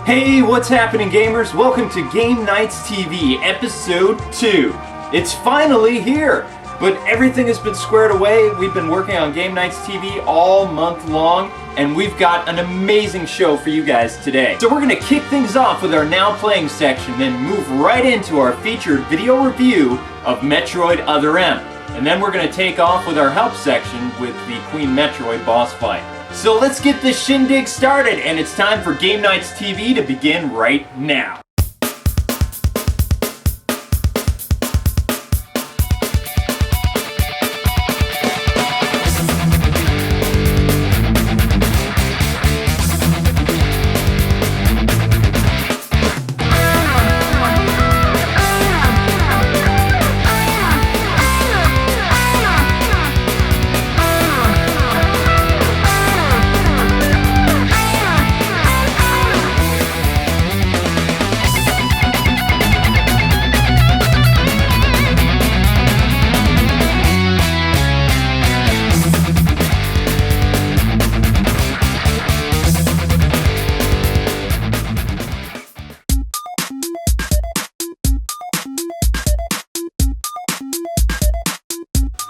Hey, what's happening, gamers? Welcome to Game Nights TV, Episode 2. It's finally here, but everything has been squared away. We've been working on Game Nights TV all month long, and we've got an amazing show for you guys today. So we're going to kick things off with our Now Playing section, then move right into our featured video review of Metroid Other M. And then we're going to take off with our H.E.L.P. section with the Queen Metroid boss fight. So let's get this shindig started, and it's time for Game Nights TV to begin right now.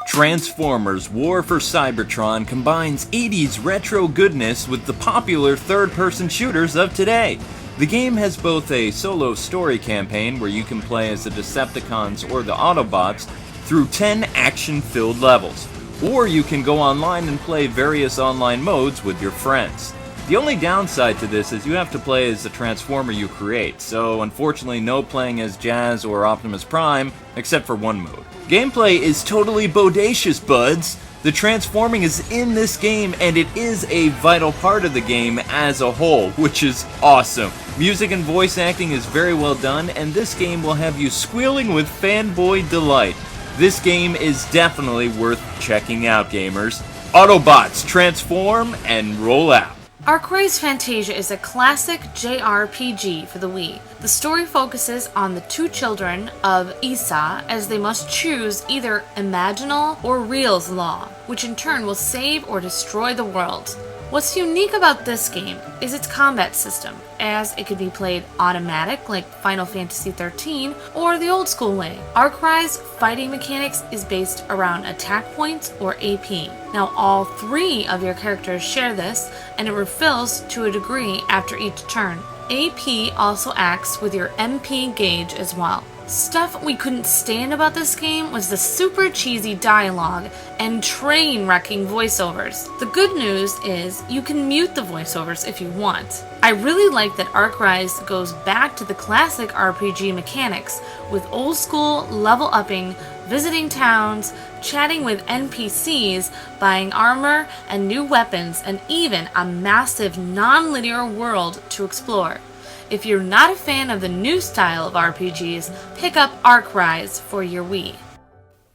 Transformers War for Cybertron combines 80s retro goodness with the popular third-person shooters of today. The game has both a solo story campaign where you can play as the Decepticons or the Autobots through 10 action-filled levels, or you can go online and play various online modes with your friends. The only downside to this is you have to play as the Transformer you create, so unfortunately no playing as Jazz or Optimus Prime, except for one mode. Gameplay is totally bodacious, buds. The transforming is in this game, and it is a vital part of the game as a whole, which is awesome. Music and voice acting is very well done, and this game will have you squealing with fanboy delight. This game is definitely worth checking out, gamers. Autobots, transform and roll out. Arkwright's Fantasia is a classic JRPG for the Wii. The story focuses on the two children of Isa as they must choose either Imaginal or Real's law, which in turn will save or destroy the world. What's unique about this game is its combat system, as it could be played automatic like Final Fantasy XIII or the old school way. Arkwright's fighting mechanics is based around attack points or AP. Now all three of your characters share this, and it refills to a degree after each turn. AP also acts with your MP gauge as well. Stuff we couldn't stand about this game was the super cheesy dialogue and train-wrecking voiceovers. The good news is you can mute the voiceovers if you want. I really like that Arkwright goes back to the classic RPG mechanics with old school level upping, visiting towns, chatting with NPCs, buying armor and new weapons, and even a massive non-linear world to explore. If you're not a fan of the new style of RPGs, pick up Arkwright for your Wii.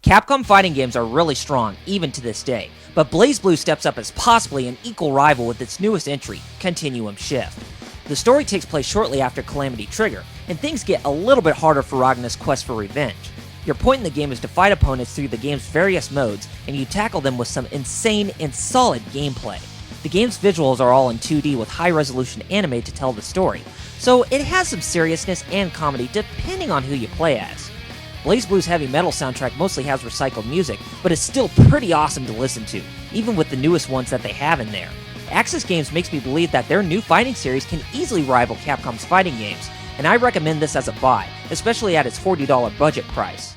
Capcom fighting games are really strong, even to this day, but BlazBlue steps up as possibly an equal rival with its newest entry, Continuum Shift. The story takes place shortly after Calamity Trigger, and things get a little bit harder for Ragna's quest for revenge. Your point in the game is to fight opponents through the game's various modes, and you tackle them with some insane and solid gameplay. The game's visuals are all in 2D with high-resolution anime to tell the story, so it has some seriousness and comedy depending on who you play as. BlazBlue's heavy metal soundtrack mostly has recycled music, but it's still pretty awesome to listen to, even with the newest ones that they have in there. Axis Games makes me believe that their new fighting series can easily rival Capcom's fighting games, and I recommend this as a buy, especially at its $40 budget price.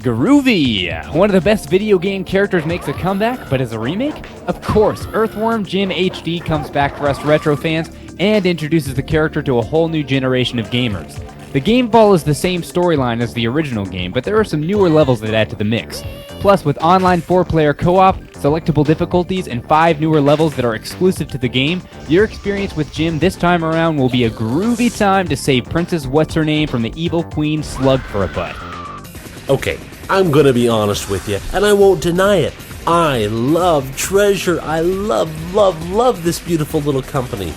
Groovy! One of the best video game characters makes a comeback, but as a remake? Of course, Earthworm Jim HD comes back for us retro fans and introduces the character to a whole new generation of gamers. The game follows the same storyline as the original game, but there are some newer levels that add to the mix. Plus, with online 4-player co-op, selectable difficulties, and 5 newer levels that are exclusive to the game, your experience with Jim this time around will be a groovy time to save Princess What's-Her-Name from the evil Queen Slug for a butt. Okay, I'm gonna be honest with you, and I won't deny it. I love Treasure. I love this beautiful little company.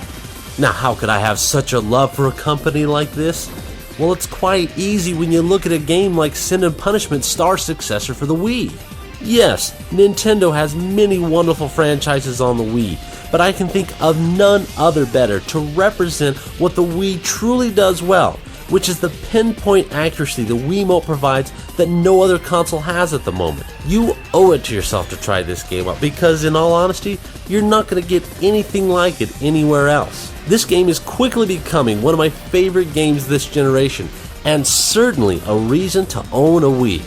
Now, how could I have such a love for a company like this? Well, it's quite easy when you look at a game like Sin and Punishment's star successor for the Wii. Yes, Nintendo has many wonderful franchises on the Wii, but I can think of none other better to represent what the Wii truly does well, which is the pinpoint accuracy the Wiimote provides that no other console has at the moment. You owe it to yourself to try this game out because, in all honesty, you're not going to get anything like it anywhere else. This game is quickly becoming one of my favorite games this generation, and certainly a reason to own a Wii.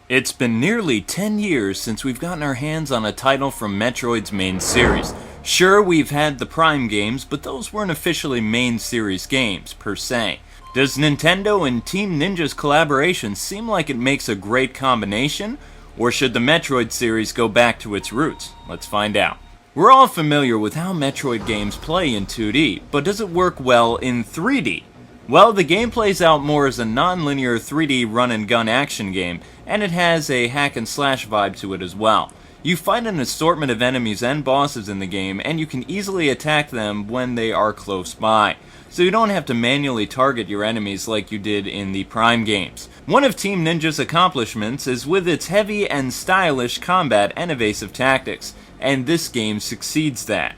It's been nearly 10 years since we've gotten our hands on a title from Metroid's main series. Sure, we've had the Prime games, but those weren't officially main series games, per se. Does Nintendo and Team Ninja's collaboration seem like it makes a great combination? Or should the Metroid series go back to its roots? Let's find out. We're all familiar with how Metroid games play in 2D, but does it work well in 3D? Well, the game plays out more as a non-linear 3D run-and-gun action game, and it has a hack-and-slash vibe to it as well. You find an assortment of enemies and bosses in the game, and you can easily attack them when they are close by, so you don't have to manually target your enemies like you did in the Prime games. One of Team Ninja's accomplishments is with its heavy and stylish combat and evasive tactics, and this game succeeds that.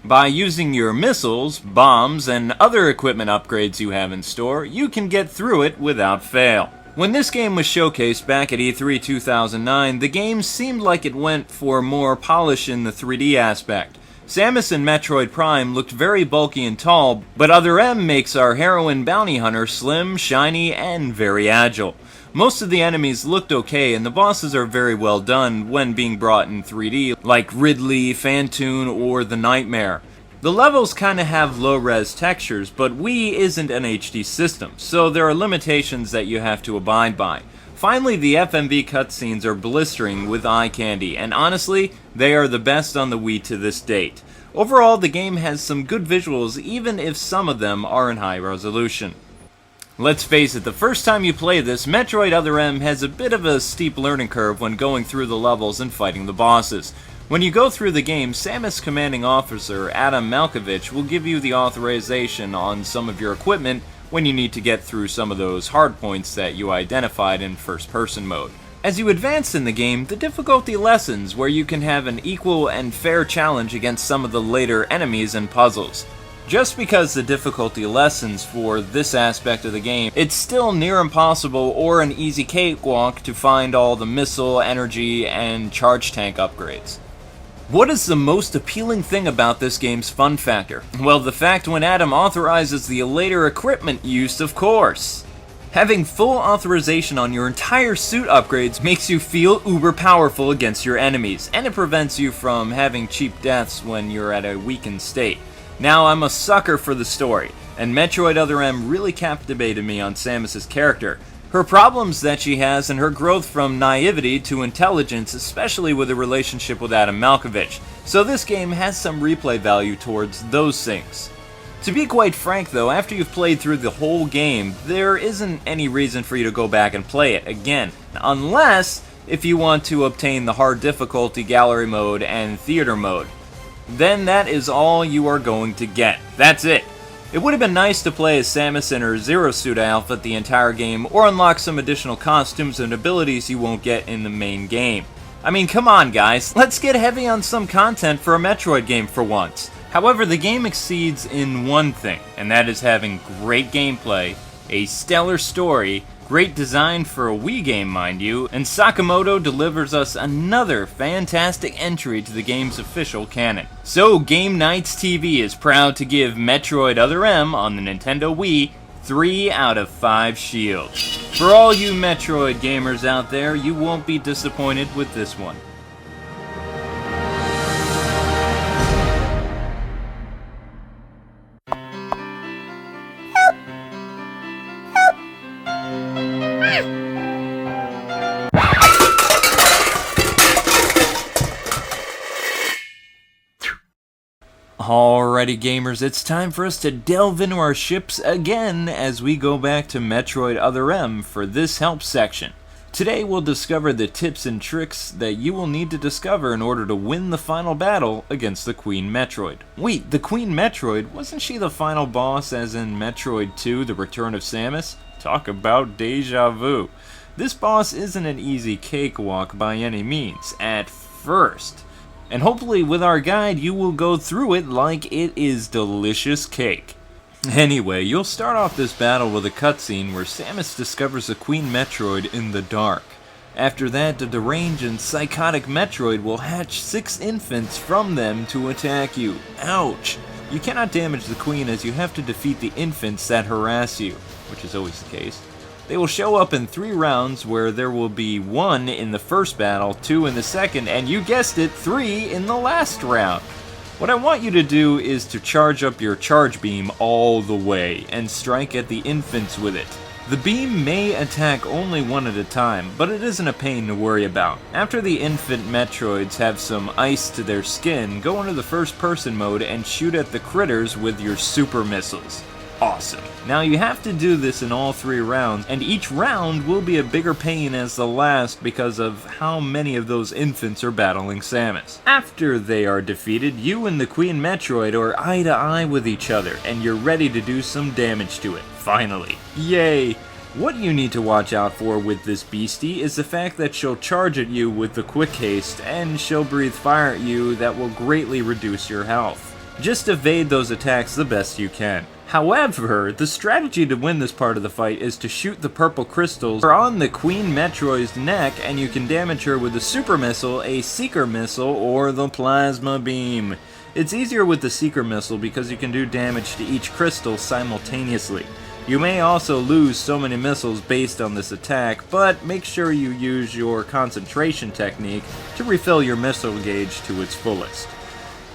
By using your missiles, bombs, and other equipment upgrades you have in store, you can get through it without fail. When this game was showcased back at E3 2009, the game seemed like it went for more polish in the 3D aspect. Samus in Metroid Prime looked very bulky and tall, but Other M makes our heroine bounty hunter slim, shiny, and very agile. Most of the enemies looked okay, and the bosses are very well done when being brought in 3D, like Ridley, Phantoon, or the Nightmare. The levels kinda have low-res textures, but Wii isn't an HD system, so there are limitations that you have to abide by. Finally, the FMV cutscenes are blistering with eye candy, and honestly, they are the best on the Wii to this date. Overall, the game has some good visuals, even if some of them are in high resolution. Let's face it, the first time you play this, Metroid Other M has a bit of a steep learning curve when going through the levels and fighting the bosses. When you go through the game, Samus Commanding Officer Adam Malkovich will give you the authorization on some of your equipment when you need to get through some of those hard points that you identified in first-person mode. As you advance in the game, the difficulty lessens where you can have an equal and fair challenge against some of the later enemies and puzzles. Just because the difficulty lessens for this aspect of the game, it's still near impossible or an easy cakewalk to find all the missile, energy, and charge tank upgrades. What is the most appealing thing about this game's fun factor? Well, the fact when Adam authorizes the later equipment use, of course. Having full authorization on your entire suit upgrades makes you feel uber powerful against your enemies, and it prevents you from having cheap deaths when you're at a weakened state. Now, I'm a sucker for the story, and Metroid Other M really captivated me on Samus's character. Her problems that she has and her growth from naivety to intelligence, especially with a relationship with Adam Malkovich. So this game has some replay value towards those things. To be quite frank though, after you've played through the whole game, there isn't any reason for you to go back and play it again. Unless if you want to obtain the hard difficulty gallery mode and theater mode. Then that is all you are going to get. That's it. It would have been nice to play as Samus in her Zero Suit outfit the entire game, or unlock some additional costumes and abilities you won't get in the main game. I mean, come on guys, let's get heavy on some content for a Metroid game for once. However, the game exceeds in one thing, and that is having great gameplay, a stellar story, great design for a Wii game, mind you, and Sakamoto delivers us another fantastic entry to the game's official canon. So, Game Nights TV is proud to give Metroid Other M on the Nintendo Wii 3 out of 5 shields. For all you Metroid gamers out there, you won't be disappointed with this one. Alrighty gamers, it's time for us to delve into our ships again as we go back to Metroid Other M for this help section. Today we'll discover the tips and tricks that you will need to discover in order to win the final battle against the Queen Metroid. Wait, the Queen Metroid? Wasn't she the final boss as in Metroid 2, The Return of Samus? Talk about deja vu. This boss isn't an easy cakewalk by any means, at first. And hopefully with our guide you will go through it like it is delicious cake. Anyway, you'll start off this battle with a cutscene where Samus discovers a Queen Metroid in the dark. After that, the deranged and psychotic Metroid will hatch 6 infants from them to attack you. Ouch! You cannot damage the Queen as you have to defeat the infants that harass you, which is always the case. They will show up in 3 rounds where there will be 1 in the first battle, 2 in the second, and you guessed it, 3 in the last round. What I want you to do is to charge up your charge beam all the way and strike at the infants with it. The beam may attack only 1 at a time, but it isn't a pain to worry about. After the infant Metroids have some ice to their skin, go into the first person mode and shoot at the critters with your super missiles. Awesome. Now you have to do this in all 3 rounds, and each round will be a bigger pain as the last because of how many of those infants are battling Samus. After they are defeated, you and the Queen Metroid are eye to eye with each other, and you're ready to do some damage to it. Finally. Yay! What you need to watch out for with this beastie is the fact that she'll charge at you with the quick haste, and she'll breathe fire at you that will greatly reduce your health. Just evade those attacks the best you can. However, the strategy to win this part of the fight is to shoot the purple crystals on the Queen Metroid's neck, and you can damage her with a super missile, a seeker missile, or the plasma beam. It's easier with the seeker missile because you can do damage to each crystal simultaneously. You may also lose so many missiles based on this attack, but make sure you use your concentration technique to refill your missile gauge to its fullest.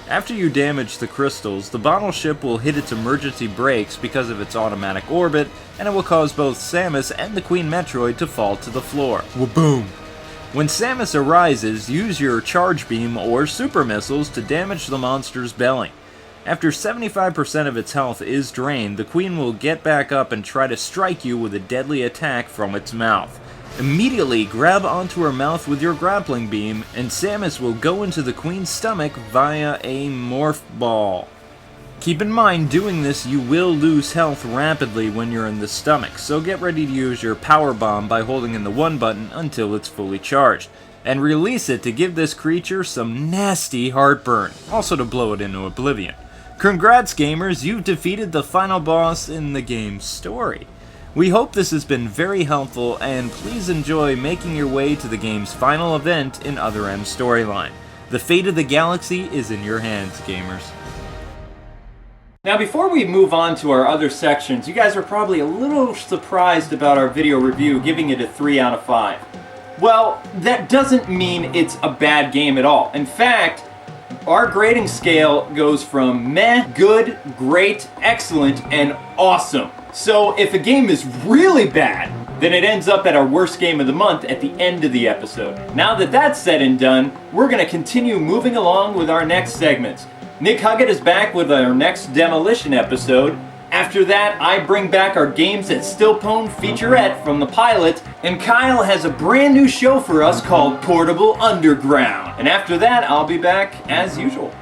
After you damage the crystals, the bottle ship will hit its emergency brakes because of its automatic orbit, and it will cause both Samus and the Queen Metroid to fall to the floor. Waboom! When Samus arises, use your charge beam or super missiles to damage the monster's belly. After 75% of its health is drained, the Queen will get back up and try to strike you with a deadly attack from its mouth. Immediately grab onto her mouth with your grappling beam, and Samus will go into the Queen's stomach via a morph ball. Keep in mind, doing this you will lose health rapidly when you're in the stomach, so get ready to use your power bomb by holding in the 1 button until it's fully charged, and release it to give this creature some nasty heartburn, also to blow it into oblivion. Congrats gamers, you've defeated the final boss in the game's story. We hope this has been very helpful, and please enjoy making your way to the game's final event in Other M's storyline. The fate of the galaxy is in your hands, gamers. Now before we move on to our other sections, you guys are probably a little surprised about our video review giving it a 3 out of 5. Well, that doesn't mean it's a bad game at all. In fact, our grading scale goes from meh, good, great, excellent, and awesome. So if a game is really bad, then it ends up at our worst game of the month at the end of the episode. Now that that's said and done, we're going to continue moving along with our next segments. Nick Huggett is back with our next Demolition episode. After that, I bring back our Games at Stillpone featurette from the pilot, and Kyle has a brand new show for us called Portable Underground. And after that, I'll be back as usual.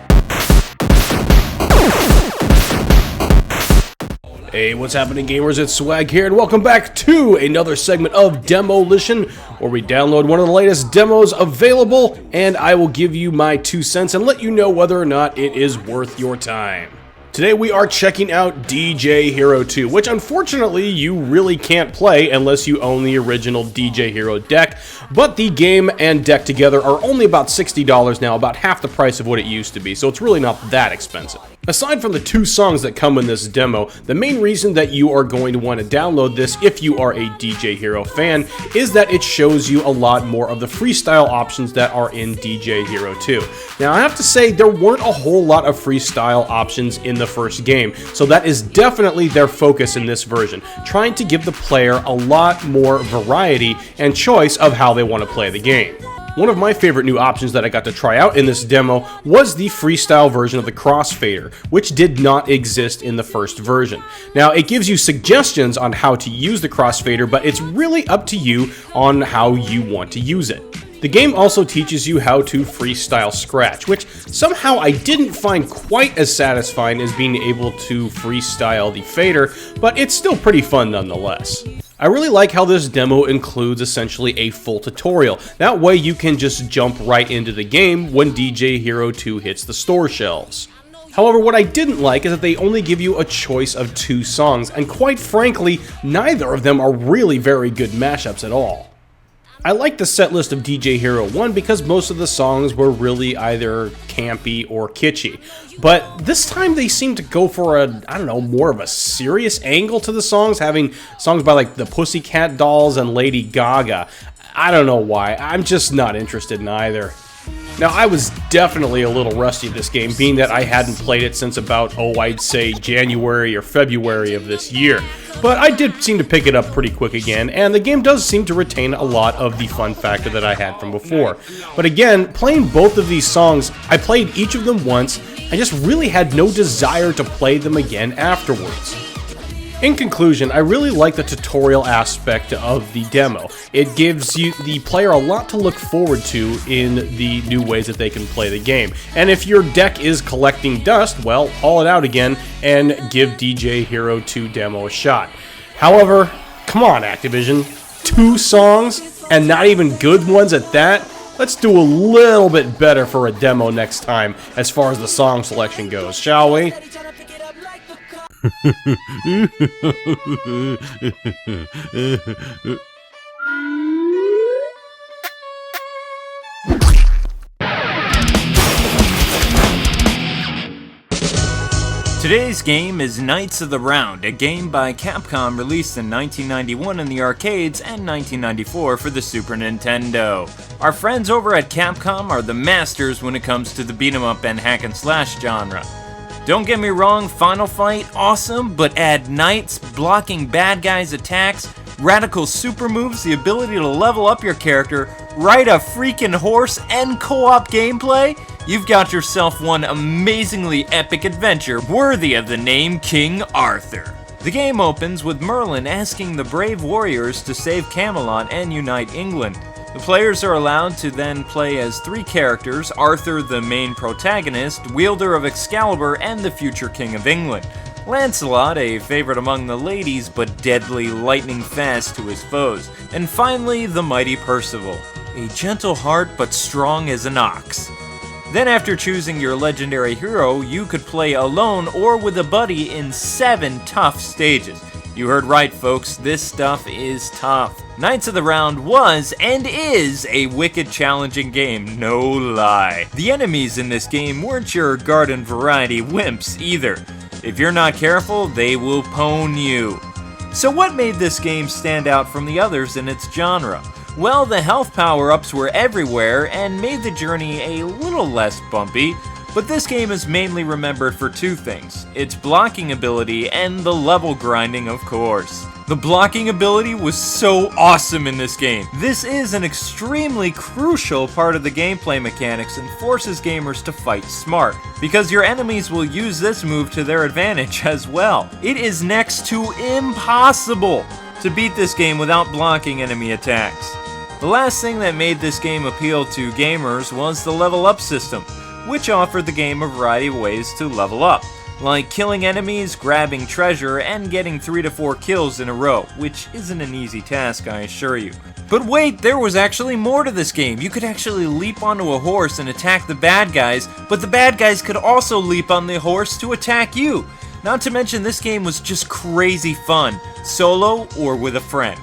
Hey, what's happening gamers? It's Swag here, and welcome back to another segment of Demolition, where we download one of the latest demos available, and I will give you my 2 cents and let you know whether or not it is worth your time. Today we are checking out DJ Hero 2, which unfortunately you really can't play unless you own the original DJ Hero deck, but the game and deck together are only about $60 now, about half the price of what it used to be, so it's really not that expensive. Aside from the 2 songs that come in this demo, the main reason that you are going to want to download this if you are a DJ Hero fan is that it shows you a lot more of the freestyle options that are in DJ Hero 2. Now I have to say there weren't a whole lot of freestyle options in the first game, so that is definitely their focus in this version, trying to give the player a lot more variety and choice of how they want to play the game. One of my favorite new options that I got to try out in this demo was the freestyle version of the crossfader, which did not exist in the first version. Now, it gives you suggestions on how to use the crossfader, but it's really up to you on how you want to use it. The game also teaches you how to freestyle scratch, which somehow I didn't find quite as satisfying as being able to freestyle the fader, but it's still pretty fun nonetheless. I really like how this demo includes essentially a full tutorial. That way you can just jump right into the game when DJ Hero 2 hits the store shelves. However, what I didn't like is that they only give you a choice of 2 songs, and quite frankly, neither of them are really very good mashups at all. I like the set list of DJ Hero 1 because most of the songs were really either campy or kitschy. But this time they seem to go for more of a serious angle to the songs, having songs by like the Pussycat Dolls and Lady Gaga. I don't know why, I'm just not interested in either. Now, I was definitely a little rusty at this game, being that I hadn't played it since about, I'd say January or February of this year. But I did seem to pick it up pretty quick again, and the game does seem to retain a lot of the fun factor that I had from before. But again, playing both of these songs, I played each of them once, I just really had no desire to play them again afterwards. In conclusion, I really like the tutorial aspect of the demo. It gives the player a lot to look forward to in the new ways that they can play the game. And if your deck is collecting dust, well, haul it out again and give DJ Hero 2 demo a shot. However, come on Activision, 2 songs and not even good ones at that? Let's do a little bit better for a demo next time as far as the song selection goes, shall we? Today's game is Knights of the Round, a game by Capcom released in 1991 in the arcades and 1994 for the Super Nintendo. Our friends over at Capcom are the masters when it comes to the beat-em-up and hack-and-slash genre. Don't get me wrong, Final Fight, awesome, but add knights, blocking bad guys' attacks, radical super moves, the ability to level up your character, ride a freaking horse, and co-op gameplay? You've got yourself one amazingly epic adventure worthy of the name King Arthur. The game opens with Merlin asking the brave warriors to save Camelot and unite England. The players are allowed to then play as 3 characters: Arthur, the main protagonist, wielder of Excalibur, and the future King of England. Lancelot, a favorite among the ladies, but deadly lightning fast to his foes. And finally, the mighty Percival, a gentle heart but strong as an ox. Then after choosing your legendary hero, you could play alone or with a buddy in 7 tough stages. You heard right, folks, this stuff is tough. Knights of the Round was, and is, a wicked challenging game, no lie. The enemies in this game weren't your garden variety wimps either. If you're not careful, they will pwn you. So what made this game stand out from the others in its genre? Well, the health power-ups were everywhere and made the journey a little less bumpy, but this game is mainly remembered for 2 things: its blocking ability and the level grinding, of course. The blocking ability was so awesome in this game. This is an extremely crucial part of the gameplay mechanics and forces gamers to fight smart, because your enemies will use this move to their advantage as well. It is next to impossible to beat this game without blocking enemy attacks. The last thing that made this game appeal to gamers was the level up system, which offered the game a variety of ways to level up, like killing enemies, grabbing treasure, and getting 3 to 4 kills in a row, which isn't an easy task, I assure you. But wait, there was actually more to this game. You could actually leap onto a horse and attack the bad guys, but the bad guys could also leap on the horse to attack you. Not to mention, this game was just crazy fun, solo or with a friend.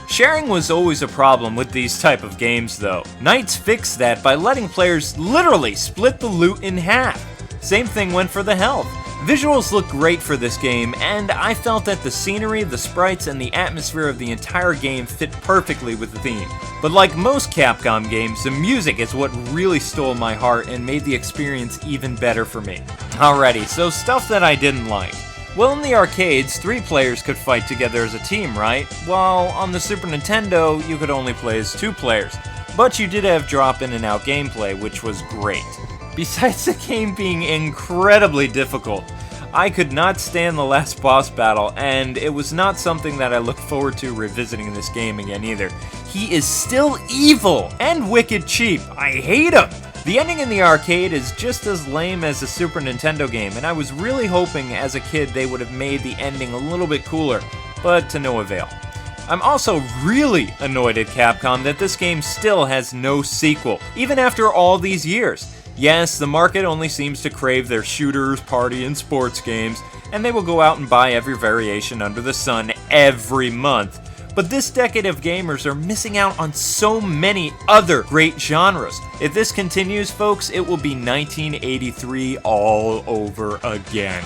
Sharing was always a problem with these type of games though. Knights fixed that by letting players literally split the loot in half. Same thing went for the health. Visuals look great for this game, and I felt that the scenery, the sprites, and the atmosphere of the entire game fit perfectly with the theme. But like most Capcom games, the music is what really stole my heart and made the experience even better for me. Alrighty, so stuff that I didn't like. Well, in the arcades, 3 players could fight together as a team, right? While on the Super Nintendo, you could only play as 2 players. But you did have drop in and out gameplay, which was great. Besides the game being incredibly difficult, I could not stand the last boss battle, and it was not something that I look forward to revisiting this game again either. He is still evil and wicked cheap. I hate him! The ending in the arcade is just as lame as a Super Nintendo game, and I was really hoping as a kid they would have made the ending a little bit cooler, but to no avail. I'm also really annoyed at Capcom that this game still has no sequel, even after all these years. Yes, the market only seems to crave their shooters, party, and sports games, and they will go out and buy every variation under the sun every month. But this decade of gamers are missing out on so many other great genres. If this continues, folks, it will be 1983 all over again.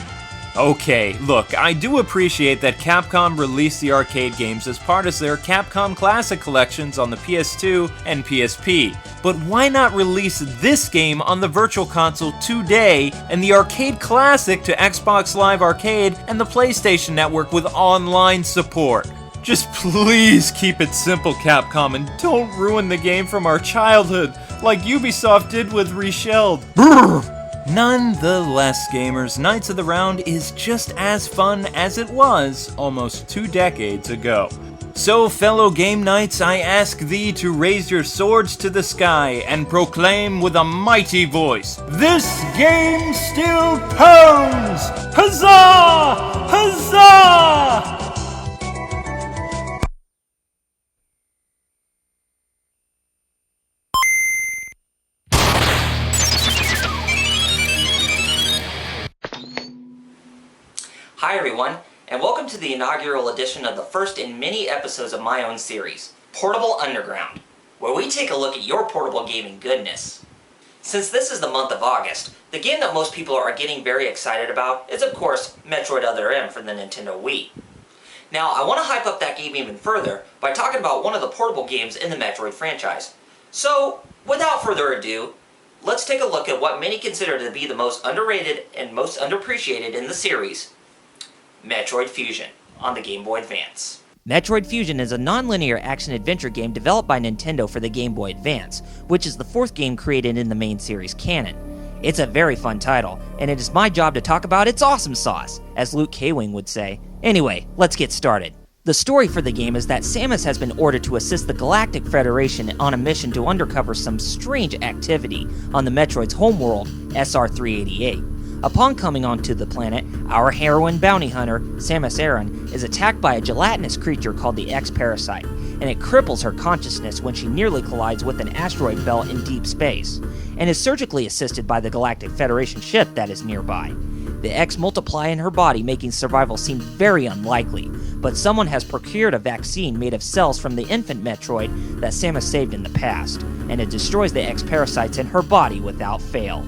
Okay, look, I do appreciate that Capcom released the arcade games as part of their Capcom Classic collections on the PS2 and PSP, but why not release this game on the Virtual Console today and the Arcade Classic to Xbox Live Arcade and the PlayStation Network with online support? Just please keep it simple, Capcom, and don't ruin the game from our childhood like Ubisoft did with H.E.L.P. Brrr! Nonetheless, gamers, Knights of the Round is just as fun as it was almost 2 decades ago. So, fellow Game Knights, I ask thee to raise your swords to the sky and proclaim with a mighty voice, "This game still pounds! Huzzah! Huzzah!" Hi everyone, and welcome to the inaugural edition of the first in many episodes of my own series, Portable Underground, where we take a look at your portable gaming goodness. Since this is the month of August, the game that most people are getting very excited about is of course Metroid Other M for the Nintendo Wii. Now I want to hype up that game even further by talking about one of the portable games in the Metroid franchise. So, without further ado, let's take a look at what many consider to be the most underrated and most underappreciated in the series, Metroid Fusion on the Game Boy Advance. Metroid Fusion is a non-linear action-adventure game developed by Nintendo for the Game Boy Advance, which is the 4th game created in the main series canon. It's a very fun title, and it is my job to talk about its awesome sauce, as Luke Kwing would say. Anyway, let's get started. The story for the game is that Samus has been ordered to assist the Galactic Federation on a mission to uncover some strange activity on the Metroid's homeworld, SR-388. Upon coming onto the planet, our heroine bounty hunter, Samus Aran, is attacked by a gelatinous creature called the X-Parasite, and it cripples her consciousness when she nearly collides with an asteroid belt in deep space, and is surgically assisted by the Galactic Federation ship that is nearby. The X multiply in her body, making survival seem very unlikely, but someone has procured a vaccine made of cells from the infant Metroid that Samus saved in the past, and it destroys the X-Parasites in her body without fail.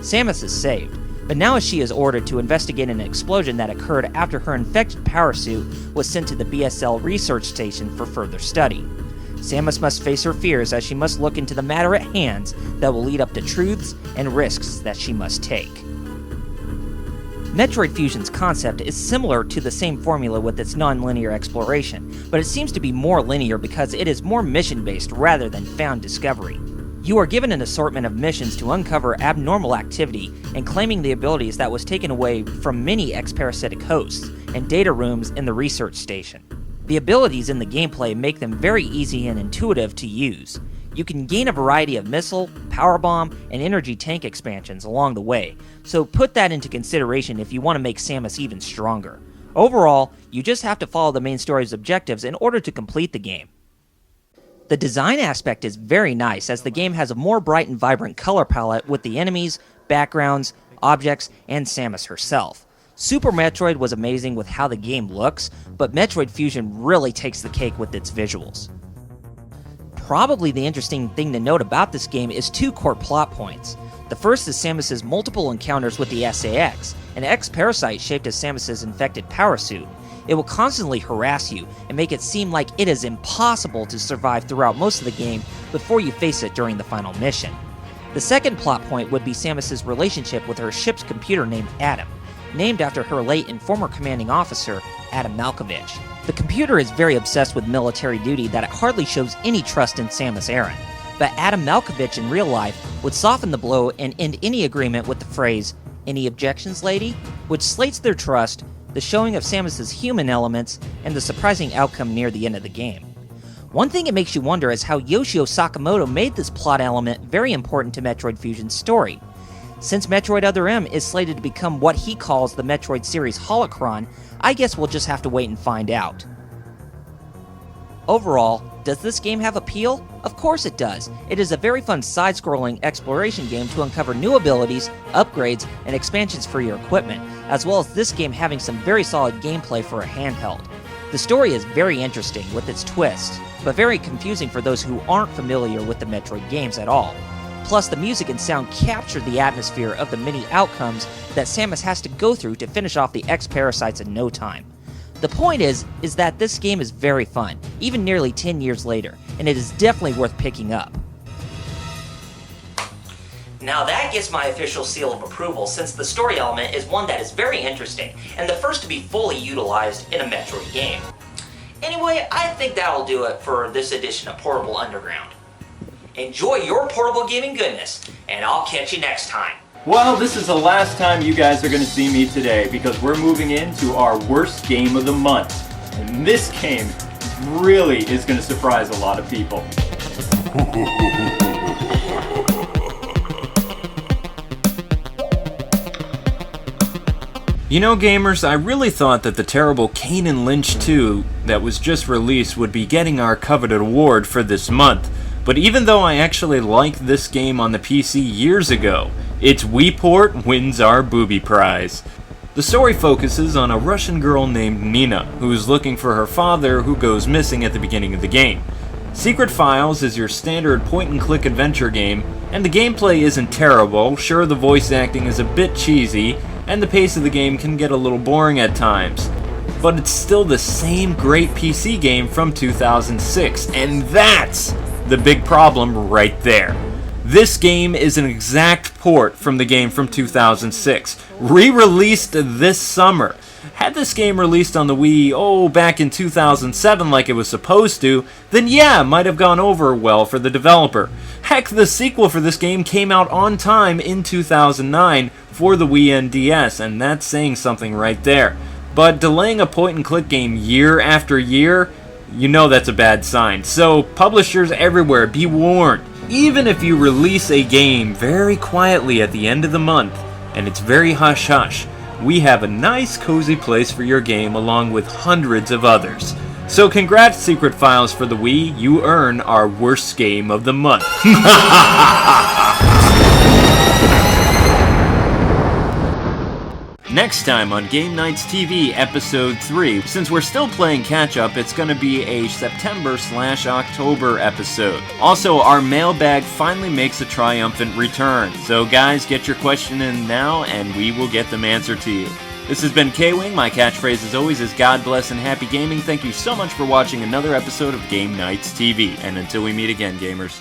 Samus is saved, but now she is ordered to investigate an explosion that occurred after her infected power suit was sent to the BSL research station for further study. Samus must face her fears as she must look into the matter at hand that will lead up to truths and risks that she must take. Metroid Fusion's concept is similar to the same formula with its non-linear exploration, but it seems to be more linear because it is more mission-based rather than found discovery. You are given an assortment of missions to uncover abnormal activity and claiming the abilities that was taken away from many X-parasitic hosts and data rooms in the research station. The abilities in the gameplay make them very easy and intuitive to use. You can gain a variety of missile, power bomb, and energy tank expansions along the way, so put that into consideration if you want to make Samus even stronger. Overall, you just have to follow the main story's objectives in order to complete the game. The design aspect is very nice as the game has a more bright and vibrant color palette with the enemies, backgrounds, objects, and Samus herself. Super Metroid was amazing with how the game looks, but Metroid Fusion really takes the cake with its visuals. Probably the interesting thing to note about this game is 2 core plot points. The first is Samus's multiple encounters with the SAX, an X-Parasite shaped as Samus's infected power suit. It will constantly harass you and make it seem like it is impossible to survive throughout most of the game before you face it during the final mission. The second plot point would be Samus's relationship with her ship's computer named Adam, named after her late and former commanding officer, Adam Malkovich. The computer is very obsessed with military duty that it hardly shows any trust in Samus Aran, but Adam Malkovich in real life would soften the blow and end any agreement with the phrase, "Any objections, lady?" which slates their trust, the showing of Samus's human elements, and the surprising outcome near the end of the game. One thing it makes you wonder is how Yoshio Sakamoto made this plot element very important to Metroid Fusion's story. Since Metroid Other M is slated to become what he calls the Metroid series holocron, I guess we'll just have to wait and find out. Overall, does this game have appeal? Of course it does. It is a very fun side-scrolling exploration game to uncover new abilities, upgrades, and expansions for your equipment, as well as this game having some very solid gameplay for a handheld. The story is very interesting with its twists, but very confusing for those who aren't familiar with the Metroid games at all. Plus, the music and sound capture the atmosphere of the many outcomes that Samus has to go through to finish off the X-Parasites in no time. The point is that this game is very fun, even nearly 10 years later, and it is definitely worth picking up. Now that gets my official seal of approval, since the story element is one that is very interesting, and the first to be fully utilized in a Metroid game. Anyway, I think that'll do it for this edition of Portable Underground. Enjoy your portable gaming goodness, and I'll catch you next time. Well, this is the last time you guys are going to see me today, because we're moving into our worst game of the month. And this game really is going to surprise a lot of people. You know, gamers, I really thought that the terrible Kane and Lynch 2 that was just released would be getting our coveted award for this month. But even though I actually liked this game on the PC years ago, its Wii port wins our booby prize. The story focuses on a Russian girl named Nina, who is looking for her father who goes missing at the beginning of the game. Secret Files is your standard point-and-click adventure game, and the gameplay isn't terrible. Sure, the voice acting is a bit cheesy, and the pace of the game can get a little boring at times. But it's still the same great PC game from 2006, and that's the big problem right there. This game is an exact port from the game from 2006, re-released this summer. Had this game released on the Wii, back in 2007 like it was supposed to, then yeah, might have gone over well for the developer. Heck, the sequel for this game came out on time in 2009 for the Wii and DS, and that's saying something right there. But delaying a point-and-click game year after year, you know that's a bad sign. So, publishers everywhere, be warned. Even if you release a game very quietly at the end of the month, and it's very hush-hush, we have a nice cozy place for your game along with hundreds of others. So congrats, Secret Files, for the Wii, you earn our worst game of the month. Next time on Game Nights TV Episode 3, since we're still playing catch-up, it's going to be a September/October episode. Also, our mailbag finally makes a triumphant return. So guys, get your question in now, and we will get them answered to you. This has been Kwing. My catchphrase as always is God bless and happy gaming. Thank you so much for watching another episode of Game Nights TV. And until we meet again, gamers.